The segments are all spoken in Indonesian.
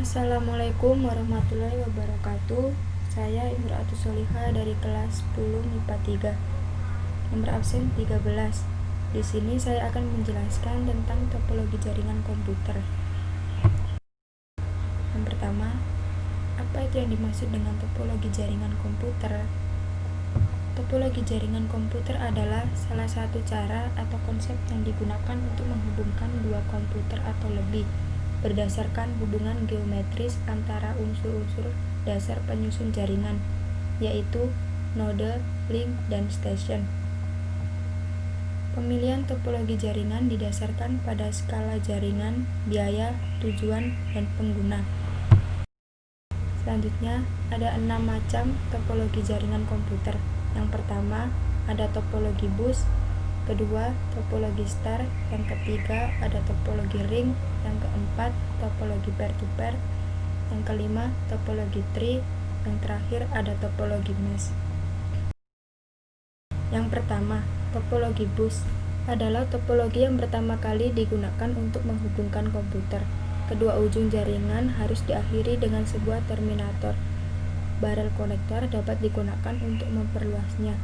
Assalamualaikum warahmatullahi wabarakatuh. Saya Imra'atus Solihah dari kelas 10 MIPA 3. Nomor absen 13. Di sini saya akan menjelaskan tentang topologi jaringan komputer. Yang pertama, apa itu yang dimaksud dengan topologi jaringan komputer? Topologi jaringan komputer adalah salah satu cara atau konsep yang digunakan untuk menghubungkan dua komputer atau lebih berdasarkan hubungan geometris antara unsur-unsur dasar penyusun jaringan, yaitu node, link, dan station. Pemilihan topologi jaringan didasarkan pada skala jaringan, biaya, tujuan, dan pengguna. Selanjutnya, ada 6 macam topologi jaringan komputer. Yang pertama, ada topologi bus. Kedua, topologi star. Yang ketiga, ada topologi ring. Yang keempat, topologi pair-to-pair. Yang kelima, topologi tree. Yang terakhir, ada topologi mesh. Yang pertama, topologi bus adalah topologi yang pertama kali digunakan untuk menghubungkan komputer. Kedua ujung jaringan harus diakhiri dengan sebuah terminator. Barrel konektor dapat digunakan untuk memperluasnya.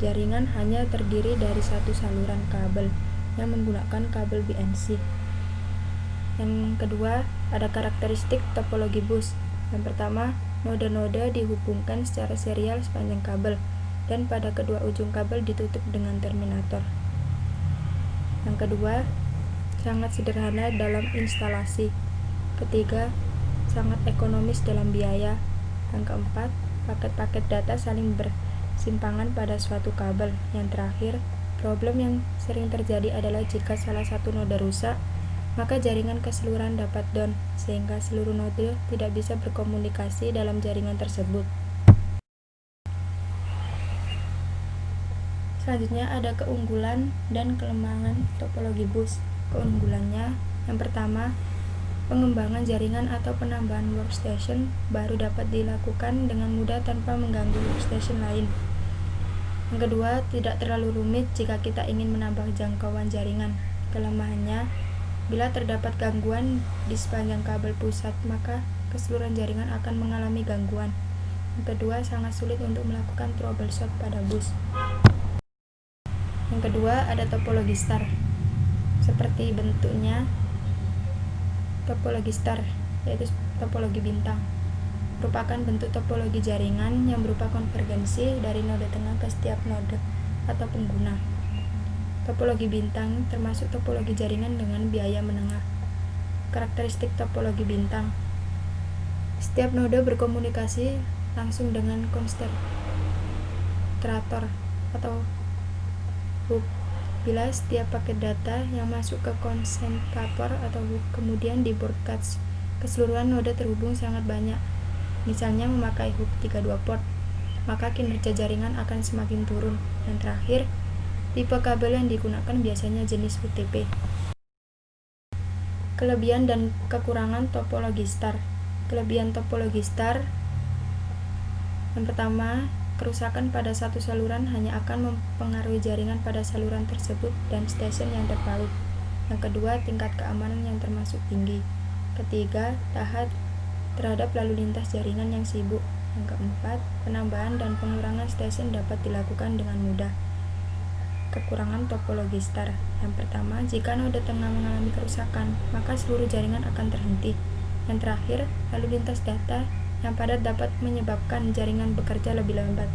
Jaringan hanya terdiri dari satu saluran kabel yang menggunakan kabel BNC. Yang kedua, ada karakteristik topologi bus. Yang pertama, node-node dihubungkan secara serial sepanjang kabel, dan pada kedua ujung kabel ditutup dengan terminator. Yang kedua, sangat sederhana dalam instalasi. Ketiga, sangat ekonomis dalam biaya. Yang keempat, paket-paket data saling bersimpangan pada suatu kabel. Yang terakhir, problem yang sering terjadi adalah jika salah satu node rusak, maka jaringan keseluruhan dapat down, sehingga seluruh node tidak bisa berkomunikasi dalam jaringan tersebut. Selanjutnya ada keunggulan dan kelemahan topologi bus. Keunggulannya, yang pertama, pengembangan jaringan atau penambahan workstation baru dapat dilakukan dengan mudah tanpa mengganggu workstation lain. Yang kedua, tidak terlalu rumit jika kita ingin menambah jangkauan jaringan. Kelemahannya, bila terdapat gangguan di sepanjang kabel pusat, maka keseluruhan jaringan akan mengalami gangguan. Yang kedua, sangat sulit untuk melakukan troubleshoot pada bus. Yang kedua, ada topologi star. Seperti bentuknya, topologi star, yaitu topologi bintang, merupakan bentuk topologi jaringan yang berupa konvergensi dari node tengah ke setiap node atau pengguna. Topologi bintang termasuk topologi jaringan dengan biaya menengah. Karakteristik topologi bintang: setiap node berkomunikasi langsung dengan konsentrator atau hub. Bila setiap paket data yang masuk ke konsentrator atau hub kemudian di broadcast, keseluruhan node terhubung sangat banyak, misalnya memakai hub 32 port, maka kinerja jaringan akan semakin turun. Yang terakhir, tipe kabel yang digunakan biasanya jenis UTP. Kelebihan dan kekurangan topologi star. Kelebihan topologi star: yang pertama, kerusakan pada satu saluran hanya akan mempengaruhi jaringan pada saluran tersebut dan stasiun yang terpaut. Yang kedua, tingkat keamanan yang termasuk tinggi. Ketiga, tahan terhadap lalu lintas jaringan yang sibuk. Yang keempat, penambahan dan pengurangan stasiun dapat dilakukan dengan mudah. Kekurangan topologi star: yang pertama, jika node tengah mengalami kerusakan, maka seluruh jaringan akan terhenti. Yang terakhir, lalu lintas data yang padat dapat menyebabkan jaringan bekerja lebih lambat.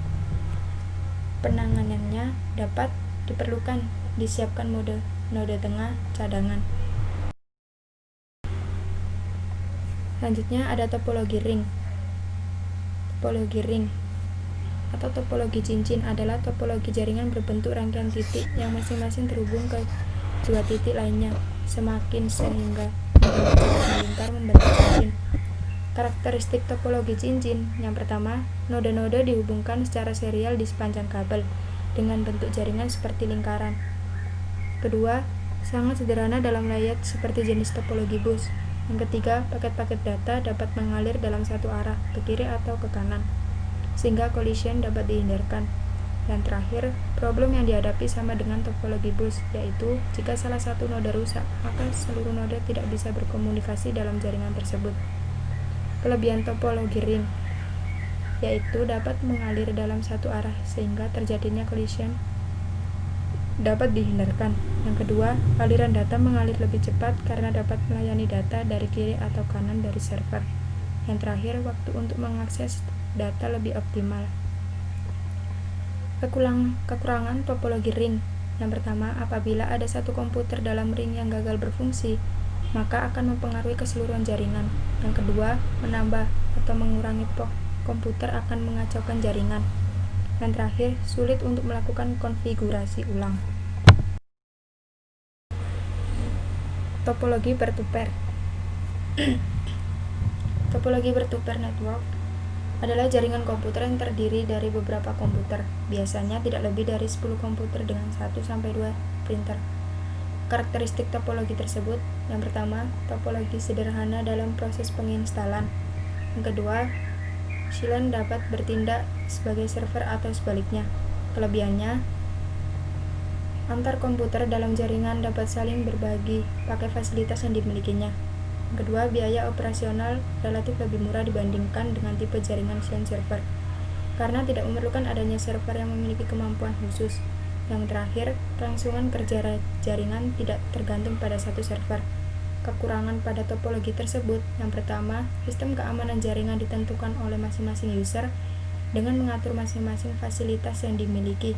Penanganannya dapat diperlukan disiapkan node tengah cadangan. Selanjutnya ada topologi ring. Topologi ring atau topologi cincin adalah topologi jaringan berbentuk rangkaian titik yang masing-masing terhubung ke dua titik lainnya semakin sehingga melingkar membentuk cincin. Karakteristik topologi cincin: yang pertama, node-node dihubungkan secara serial di sepanjang kabel dengan bentuk jaringan seperti lingkaran. Kedua, sangat sederhana dalam layout seperti jenis topologi bus. Yang ketiga, paket-paket data dapat mengalir dalam satu arah, ke kiri atau ke kanan, sehingga collision dapat dihindarkan. Yang terakhir, problem yang dihadapi sama dengan topologi bus, yaitu jika salah satu node rusak, maka seluruh node tidak bisa berkomunikasi dalam jaringan tersebut. Kelebihan topologi ring yaitu dapat mengalir dalam satu arah sehingga terjadinya collision dapat dihindarkan. Yang kedua, aliran data mengalir lebih cepat karena dapat melayani data dari kiri atau kanan dari server. Yang terakhir, waktu untuk mengakses data lebih optimal. Kekurangan topologi ring. Yang pertama, apabila ada satu komputer dalam ring yang gagal berfungsi, maka akan mempengaruhi keseluruhan jaringan. Yang kedua, menambah atau mengurangi komputer akan mengacaukan jaringan. Yang terakhir, sulit untuk melakukan konfigurasi ulang. Topologi peer-to-peer. Topologi peer-to-peer network adalah jaringan komputer yang terdiri dari beberapa komputer, biasanya tidak lebih dari 10 komputer dengan 1-2 printer. Karakteristik topologi tersebut, yang pertama, topologi sederhana dalam proses penginstalan. Yang kedua, silent dapat bertindak sebagai server atau sebaliknya. Kelebihannya, antar komputer dalam jaringan dapat saling berbagi pakai fasilitas yang dimilikinya. Kedua, biaya operasional relatif lebih murah dibandingkan dengan tipe jaringan silent server, karena tidak memerlukan adanya server yang memiliki kemampuan khusus. Yang terakhir, kelangsungan kerja jaringan tidak tergantung pada satu server. Kekurangan pada topologi tersebut, yang pertama, sistem keamanan jaringan ditentukan oleh masing-masing user dengan mengatur masing-masing fasilitas yang dimiliki.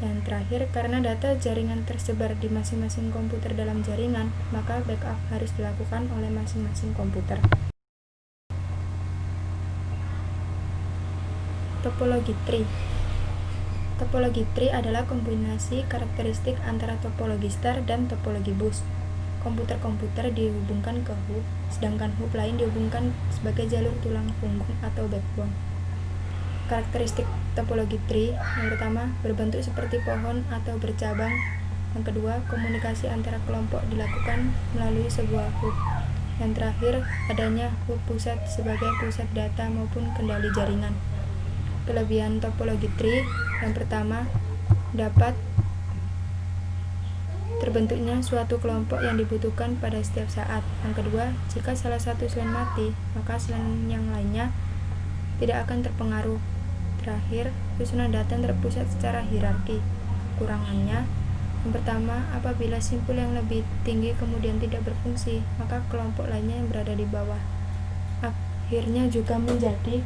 Yang terakhir, karena data jaringan tersebar di masing-masing komputer dalam jaringan, maka backup harus dilakukan oleh masing-masing komputer. Topologi tree. Topologi tree adalah kombinasi karakteristik antara topologi star dan topologi bus. Komputer-komputer dihubungkan ke hub, sedangkan hub lain dihubungkan sebagai jalur tulang punggung atau backbone. Karakteristik topologi tree, yang pertama, berbentuk seperti pohon atau bercabang. Yang kedua, komunikasi antara kelompok dilakukan melalui sebuah hub. Yang terakhir, adanya hub pusat sebagai pusat data maupun kendali jaringan. Kelebihan topologi tree, yang pertama, dapat terbentuknya suatu kelompok yang dibutuhkan pada setiap saat. Yang kedua, jika salah satu selain mati, maka selain yang lainnya tidak akan terpengaruh. Terakhir, susunan data terpusat secara hierarki. Kekurangannya, yang pertama, apabila simpul yang lebih tinggi kemudian tidak berfungsi, maka kelompok lainnya yang berada di bawah akhirnya juga menjadi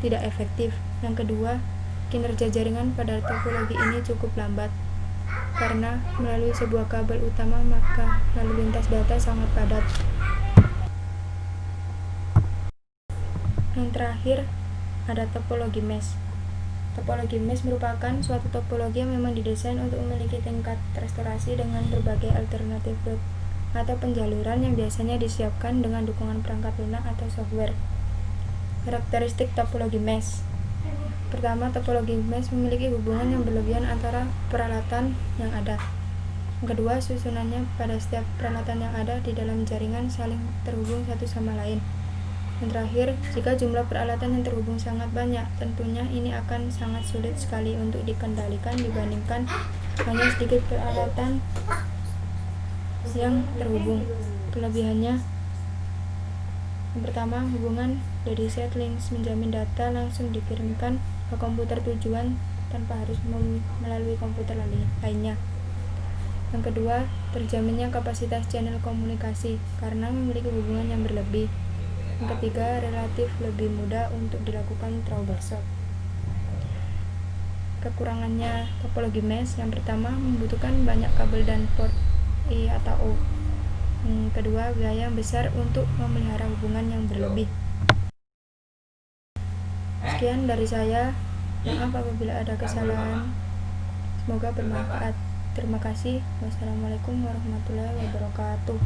tidak efektif. Yang kedua, kinerja jaringan pada topologi ini cukup lambat karena melalui sebuah kabel utama maka lalu lintas data sangat padat. Yang terakhir, ada topologi mesh. Topologi mesh merupakan suatu topologi yang memang didesain untuk memiliki tingkat restorasi dengan berbagai alternatif route atau penjaluran yang biasanya disiapkan dengan dukungan perangkat lunak atau software. Karakteristik topologi mesh. Pertama, topologi mesh memiliki hubungan yang berlebihan antara peralatan yang ada. Yang kedua, susunannya pada setiap peralatan yang ada di dalam jaringan saling terhubung satu sama lain. Yang terakhir, jika jumlah peralatan yang terhubung sangat banyak, tentunya ini akan sangat sulit sekali untuk dikendalikan dibandingkan hanya sedikit peralatan yang terhubung. Kelebihannya, yang pertama, hubungan dedicated links menjamin data langsung dikirimkan ke komputer tujuan tanpa harus melalui komputer lainnya. Yang kedua, terjaminnya kapasitas channel komunikasi karena memiliki hubungan yang berlebih. Yang ketiga, relatif lebih mudah untuk dilakukan troubleshoot. Kekurangannya topologi mesh, yang pertama, membutuhkan banyak kabel dan port I atau O. Yang kedua, biaya yang besar untuk memelihara hubungan yang berlebih. Sekian dari saya. Maaf apabila ada kesalahan. Semoga bermanfaat. Terima kasih. Wassalamualaikum warahmatullahi wabarakatuh.